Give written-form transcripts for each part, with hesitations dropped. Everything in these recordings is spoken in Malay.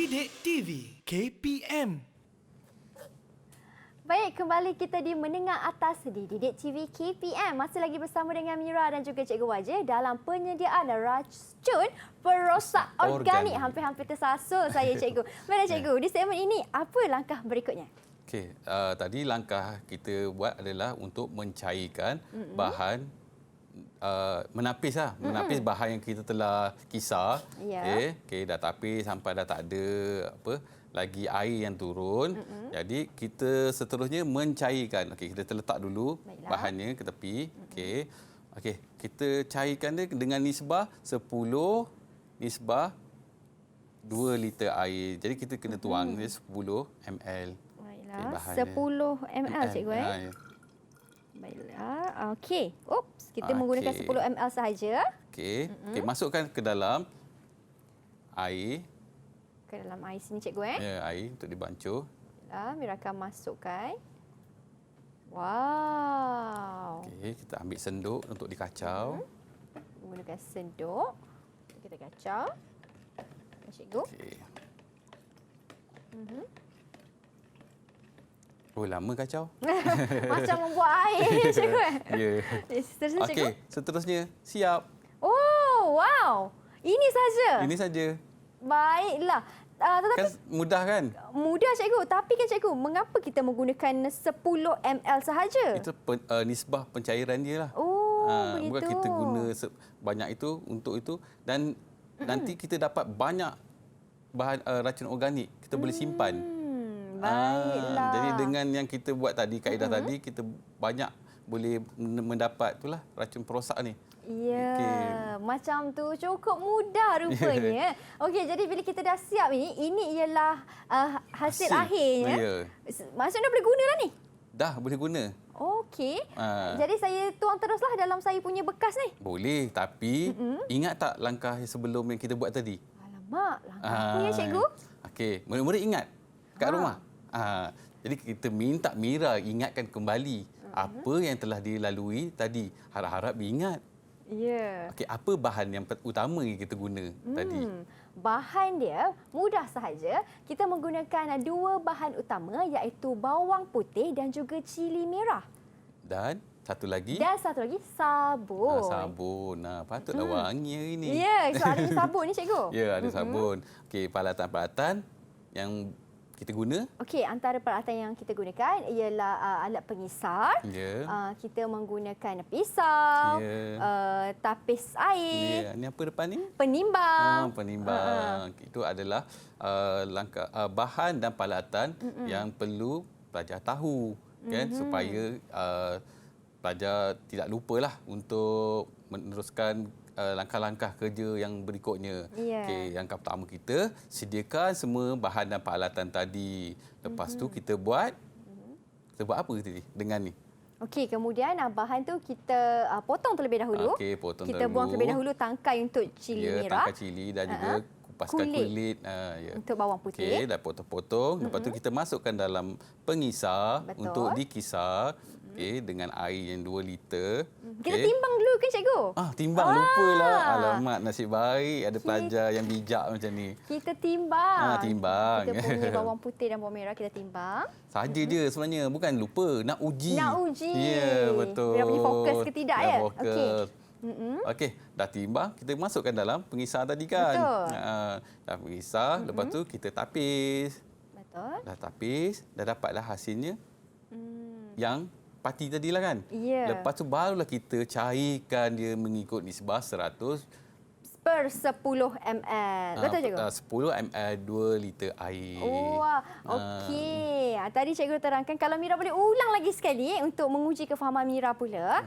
Didik TV KPM. Baik, kembali kita di Menengah Atas di Didik TV KPM. Masih lagi bersama dengan Mira dan juga Cikgu Wajih dalam penyediaan racun perosak organik. Hampir-hampir tersasul saya, Cikgu. Baiklah, Cikgu. Di segmen ini, apa langkah berikutnya? Okey, tadi langkah kita buat adalah untuk mencairkan bahan menapis bahan yang kita telah kisar. Ya. Okey, dah tapis sampai dah tak ada lagi air yang turun. Jadi kita seterusnya mencairkan. Okey, kita terletak dulu bahannya ke tepi. Okey, kita cairkan dia dengan nisbah 10 nisbah 2 liter air. Jadi kita kena tuang dia 10 ml. Baiklah, 10 ml, Cikgu. Ya. Baiklah, okey. Kita menggunakan 10 ml sahaja. Okey, masukkan ke dalam air. Ke dalam air sini, Cikgu. Ya, air untuk dibancuh. Baiklah, Mira akan masukkan. Wow. Okey, kita ambil senduk untuk dikacau. Menggunakan senduk. Kita kacau. Cikgu. Okey. Oh, lama kacau. Macam membuat air, Cikgu. Ya. Seterusnya, Cikgu. Okey, seterusnya siap. Oh, wow. Ini saja. Ini saja. Baiklah. Tetapi Kan mudah kan? mudah, Cikgu. Tapi kan, Cikgu, mengapa kita menggunakan 10 ml sahaja? Itu nisbah pencairan dia lah. Oh, begitu. Bukan kita guna banyak itu untuk itu dan nanti kita dapat banyak bahan racun organik. Kita boleh simpan. Baiklah. Jadi dengan yang kita buat tadi, kaedah tadi, kita banyak boleh mendapat itulah racun perosak ni. Ya, macam tu cukup mudah rupanya. Okey, jadi bila kita dah siap ini ialah hasil akhirnya. Ya. Maksudnya boleh guna lah ni? Dah boleh guna. Okey. Jadi saya tuang teruslah dalam saya punya bekas ni. Boleh, tapi ingat tak langkah sebelum yang kita buat tadi? Alamak, langkah apa ya, Cikgu? Okey, murid-murid ingat kat rumah. Jadi kita minta Mira ingatkan kembali apa yang telah dilalui tadi. Harap-harap diingat. Ya. Okey, apa bahan yang utama yang kita guna tadi? Bahan dia mudah sahaja. Kita menggunakan 2 bahan utama iaitu bawang putih dan juga cili merah. Dan satu lagi? Dan satu lagi sabun. Sabun. Patutlah wangi hari ni. Ya, so ada sabun ni, Cikgu. Ya, ada sabun. Okey, peralatan-peralatan yang kita guna. Okey, antara peralatan yang kita gunakan ialah alat pengisar. Ya. Kita menggunakan pisau, tapis air. Ya, ni apa depan ni? Penimbang. Penimbang. Itu adalah langkah bahan dan peralatan yang perlu pelajar tahu kan supaya pelajar tidak lupalah untuk meneruskan langkah-langkah kerja yang berikutnya. Okey, yang pertama kita sediakan semua bahan dan peralatan tadi. Lepas tu kita buat apa tadi dengan ni? Okey, kemudian bahan tu kita potong terlebih dahulu. Okey, potong kita buang terlebih dahulu tangkai untuk cili merah. Tangkai cili dan juga kupaskan kulit. Untuk bawang putih. Okey, dah potong-potong. Lepas tu kita masukkan dalam pengisar untuk dikisar. Okey, dengan air yang 2 liter. Kita timbang dulu kan, Cikgu? Timbang lupalah. Alamak, nasib baik ada pelajar yang bijak macam ni. Kita timbang. Timbang. Kita punya bawang putih dan bawang merah kita timbang. Saja je sebenarnya, bukan lupa, nak uji. Nak uji. Ya, betul. Biar boleh fokus ke tidak ya? Fokus. Okey, dah timbang, kita masukkan dalam pengisar tadi kan. Betul. Dah pengisar, lepas tu kita tapis. Betul. Dah tapis, dah dapatlah hasilnya. Yang pati tadilah kan. Ya. Lepas tu barulah kita cairkan dia mengikut nisbah 100 per 10 ml. Betul, Cikgu? 10 ml 2 liter air. Wah, okey. Tadi Cikgu terangkan kalau Mira boleh ulang lagi sekali untuk menguji kefahaman Mira pula.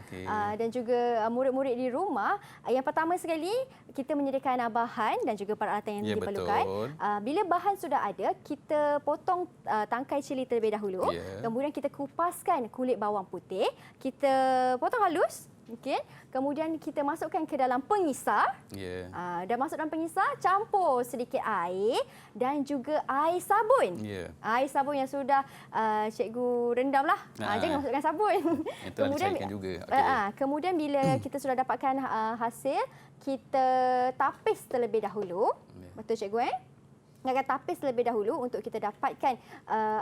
Dan juga murid-murid di rumah. Yang pertama sekali, kita menyediakan bahan dan juga peralatan yang diperlukan. Bila bahan sudah ada, kita potong tangkai cili terlebih dahulu. Kemudian kita kupaskan kulit bawang putih. Kita potong halus. Okey. Kemudian kita masukkan ke dalam pengisar. Dah masuk dalam pengisar, campur sedikit air dan juga air sabun. Air sabun yang sudah cikgu rendamlah. Jangan masukkan sabun. Kemudian juga. Kemudian bila kita sudah dapatkan hasil, kita tapis terlebih dahulu. Betul, Cikgu? akan tapis terlebih dahulu untuk kita dapatkan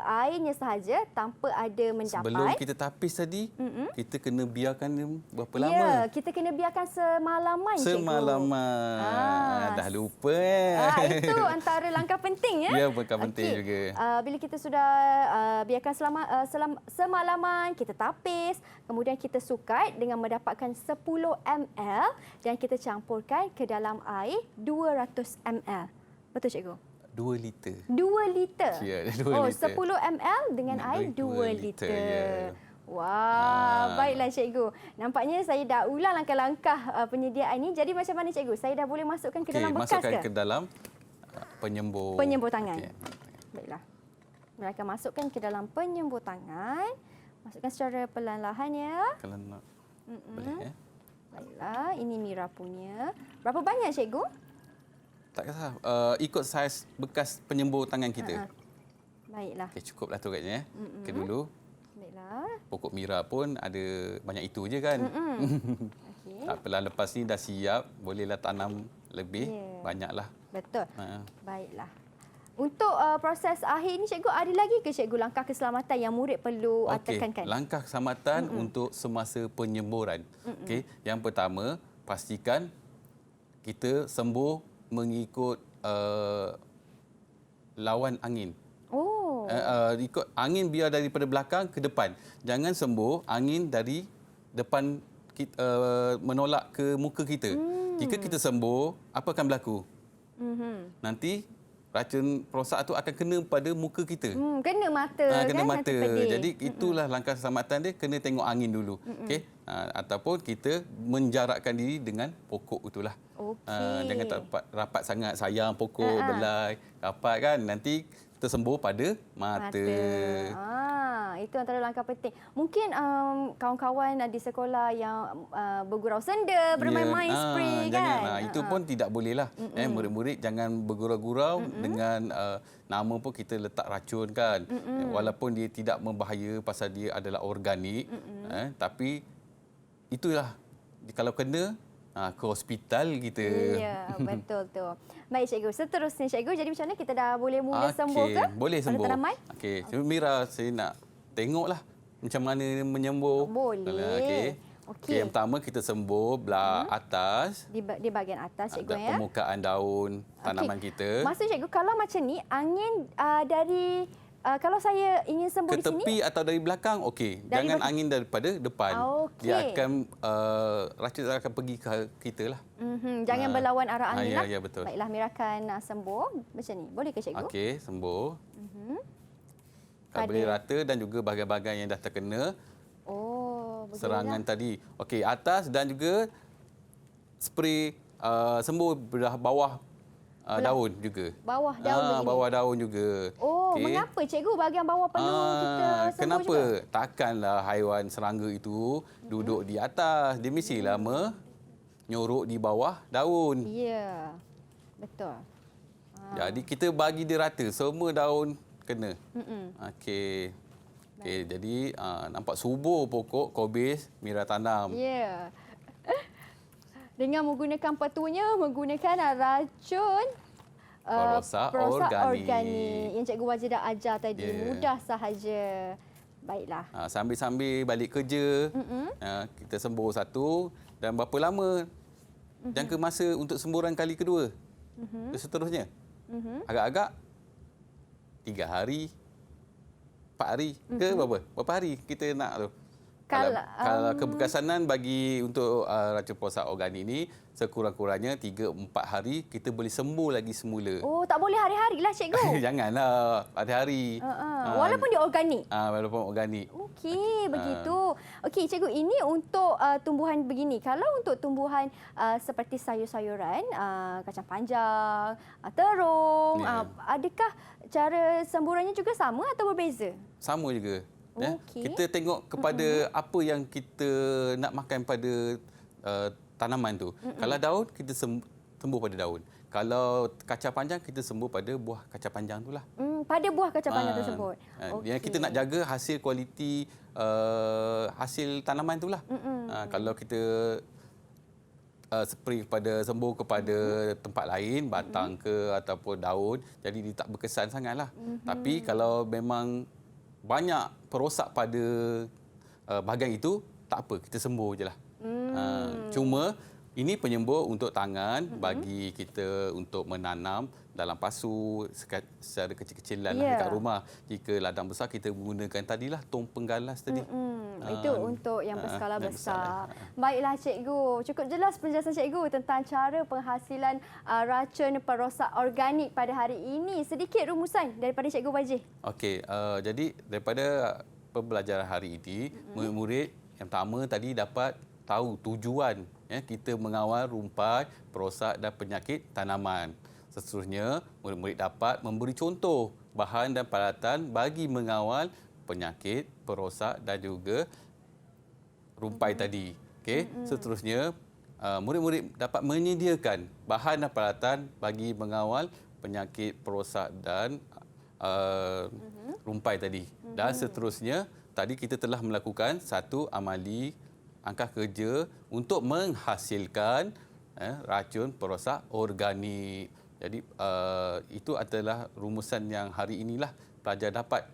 airnya sahaja tanpa ada mendapat. Sebelum kita tapis tadi, kita kena biarkan dia berapa lama? Ya, kita kena biarkan semalaman, cikgu. Semalaman. Dah lupa Itu antara langkah penting ya. Ya, langkah penting juga. Bila kita sudah biarkan semalaman, kita tapis, kemudian kita sukat dengan mendapatkan 10 ml dan kita campurkan ke dalam air 200 ml. Betul cikgu? 2 liter. 2 liter. Ya, 2 liter. 10 ml dengan air 2 liter. Ya. Wah, baiklah cikgu. Nampaknya saya dah ulang langkah-langkah penyediaan ini. Jadi macam mana cikgu? Saya dah boleh masukkan ke dalam bekas masukkan ke? ke dalam penyembur. Penyembur tangan. Okey. Baiklah. Mereka masukkan ke dalam penyembur tangan. Masukkan secara perlahan-lahan ya. Kalau nak boleh ya. Baiklah, ini Mira punya. Berapa banyak cikgu? Tak kisah. Ikut saiz bekas penyembur tangan kita. Baiklah. Okey, cukuplah tu katnya. Okey dulu. Baiklah. Pokok Mira pun ada banyak itu je kan. Okey. Tak apalah, lepas ni dah siap, bolehlah tanam lebih banyaklah. Betul. Baiklah. Untuk proses akhir ini cikgu, ada lagi ke cikgu langkah keselamatan yang murid perlu tekankan? Langkah keselamatan untuk semasa penyemburan. Okey, yang pertama, pastikan kita sembur mengikut lawan angin. Oh. Ikut angin biar daripada belakang ke depan. Jangan sembur angin dari depan menolak ke muka kita. Jika kita sembur, apa akan berlaku? Nanti racun perosak tu akan kena pada muka kita. Kena mata kena kan? mata. Jadi itulah langkah keselamatan dia, kena tengok angin dulu. Okey. Ataupun kita menjarakkan diri dengan pokok itulah. Jangan rapat sangat, sayang pokok, belai, rapat kan. Nanti tersembur pada mata. Itu antara langkah penting. Mungkin kawan-kawan di sekolah yang bergurau senda, bermain-main spray kan. Itu pun tidak bolehlah. Murid-murid jangan bergurau-gurau dengan nama pun kita letak racun kan. Walaupun dia tidak membahaya pasal dia adalah organik, tapi itulah kalau kena ke hospital kita. Ya, betul tu. Baik cikgu, seterusnya cikgu, jadi macam mana kita dah boleh mula sembur ke? Boleh sembur. Tanaman? Okey, Mira saya nak tengoklah macam mana menyembur. Boleh. Okey, yang pertama kita sembur belah atas. Di bahagian atas cikgu ya. Permukaan daun tanaman kita. Maksud cikgu, kalau macam ni angin dari kalau saya ingin sembur di sini ke tepi atau dari belakang, okey. Jangan angin daripada depan. Dia akan racun akan pergi ke kita lah. Jangan berlawan arah angin lah. Ya, betul. Baiklah, Mira akan sembur macam ni. Boleh ke cikgu? Okey, sembur. Kalau boleh rata dan juga bahagian-bahagian yang dah terkena. Serangan tadi. Okey, atas dan juga spray sembur belah bawah daun juga. Bawah daun begini? Bawah daun juga. Mengapa cikgu bahagian bawah perlu kita sembur kenapa? juga? Takkanlah haiwan serangga itu duduk di atas. Dia mestilah menyorok di bawah daun. Ya, betul. Jadi kita bagi dia rata. Semua daun kena. Okey. Okey, jadi nampak subur pokok kobis Mira tanam. Ya. Dengan menggunakan petunya, menggunakan racun perosak organik yang Cikgu Wajid dah ajar tadi. Mudah sahaja. Baiklah. Sambil-sambil balik kerja, kita sembur satu. Dan berapa lama jangka masa untuk semburan kali kedua? Dan seterusnya. Agak-agak 3 hari, 4 hari ke berapa? Berapa hari kita nak tu? Kalau keberkesanan bagi untuk racun perosak organik ni sekurang-kurangnya 3-4 hari kita boleh sembuh lagi semula. Tak boleh hari-hari lah cikgu. Janganlah hari-hari. Walaupun dia organik. Walaupun organik. Okey, begitu. Okey cikgu, ini untuk tumbuhan begini. Kalau untuk tumbuhan seperti sayur-sayuran, kacang panjang, terung, adakah cara semburannya juga sama atau berbeza? Sama juga. Kita tengok kepada apa yang kita nak makan pada tanaman tu. Kalau daun, kita sembur pada daun. Kalau kacang panjang, kita sembur pada buah kacang panjang tu lah. Pada buah kacang panjang tersebut. Yang kita nak jaga hasil kualiti hasil tanaman tu lah. Kalau kita spray kepada sembuh kepada tempat lain, batang ke ataupun daun, jadi dia tak berkesan sangatlah. Tapi kalau memang banyak perosak pada bahagian itu, tak apa, kita sembuh je lah. Cuma ini penyembuh untuk tangan bagi kita untuk menanam dalam pasu secara kecil-kecilan lah dekat rumah. Jika ladang besar kita gunakan tadilah tong penggalas tadi. Itu untuk yang berskala besar. Baiklah cikgu, cukup jelas penjelasan cikgu tentang cara penghasilan racun perosak organik pada hari ini. Sedikit rumusan daripada cikgu Wajih. Okey, jadi daripada pembelajaran hari ini, murid-murid yang pertama tadi dapat tahu tujuan kita mengawal rumpai, perosak dan penyakit tanaman. Seterusnya, murid-murid dapat memberi contoh bahan dan peralatan bagi mengawal penyakit, perosak dan juga rumpai tadi. Okey, seterusnya murid-murid dapat menyediakan bahan dan peralatan bagi mengawal penyakit, perosak dan rumpai tadi. Dan seterusnya, tadi kita telah melakukan satu amali angkah kerja untuk menghasilkan racun perosak organik. Jadi itu adalah rumusan yang hari inilah pelajar dapat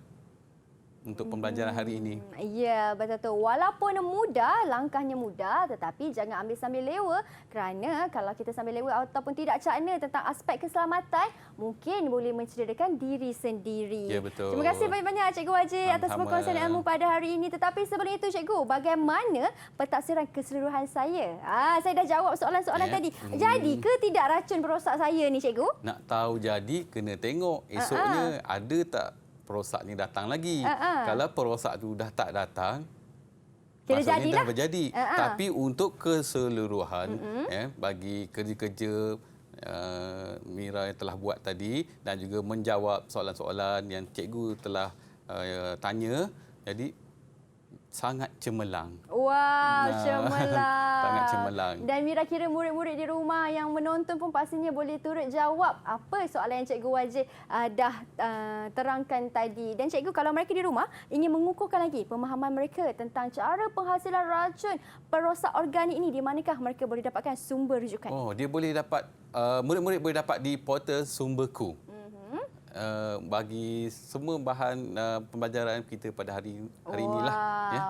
untuk pembelajaran hari ini. Ya, betul tu. Walaupun mudah, langkahnya mudah, tetapi jangan ambil sambil lewa kerana kalau kita sambil lewa ataupun tidak cakna tentang aspek keselamatan, mungkin boleh mencederakan diri sendiri. Ya, betul. Terima kasih banyak-banyak Cikgu Wajih atas perkongsian ilmu pada hari ini. Tetapi sebelum itu Cikgu, bagaimana pentaksiran keseluruhan saya? Saya dah jawab soalan-soalan tadi. Jadi ke tidak racun perosak saya ni Cikgu? Nak tahu jadi, kena tengok esoknya ada tak perosak ni datang lagi. Kalau perosak tu dah tak datang, maksudnya dah berjadi. Tapi untuk keseluruhan, bagi kerja-kerja Mira yang telah buat tadi dan juga menjawab soalan-soalan yang cikgu telah tanya, jadi sangat cemerlang. Wow, cemerlang. Sangat cemerlang. Dan Mira kira murid-murid di rumah yang menonton pun pastinya boleh turut jawab apa soalan yang Cikgu Wajih dah terangkan tadi. Dan Cikgu, kalau mereka di rumah ingin mengukuhkan lagi pemahaman mereka tentang cara penghasilan racun perosak organik ini, di manakah mereka boleh dapatkan sumber rujukan? Oh, dia boleh dapat, murid-murid boleh dapat di portal Sumberku. Bagi semua bahan pembelajaran kita pada hari inilah. Ya.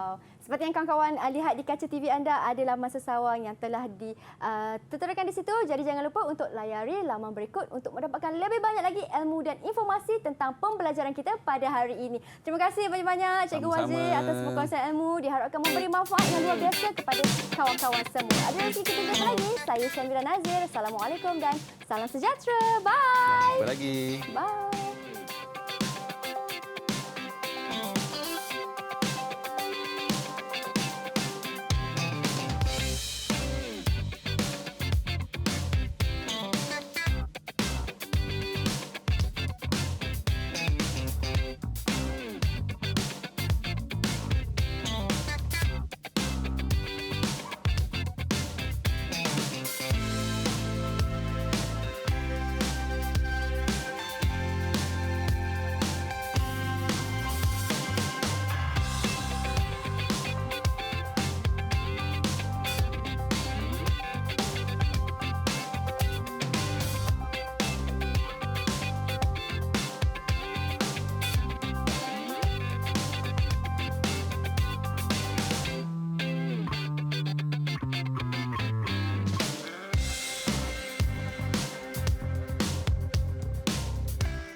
Seperti yang kawan-kawan lihat di kaca TV anda, ada laman sesawang yang telah diterterakan di situ. Jadi jangan lupa untuk layari laman berikut untuk mendapatkan lebih banyak lagi ilmu dan informasi tentang pembelajaran kita pada hari ini. Terima kasih banyak-banyak Cikgu Wajih atas perkongsian ilmu. Diharapkan memberi manfaat yang luar biasa kepada kawan-kawan semua. Ada lagi kita jumpa lagi. Saya Syamira Nazir. Assalamualaikum dan salam sejahtera. Bye. Jumpa lagi. Bye.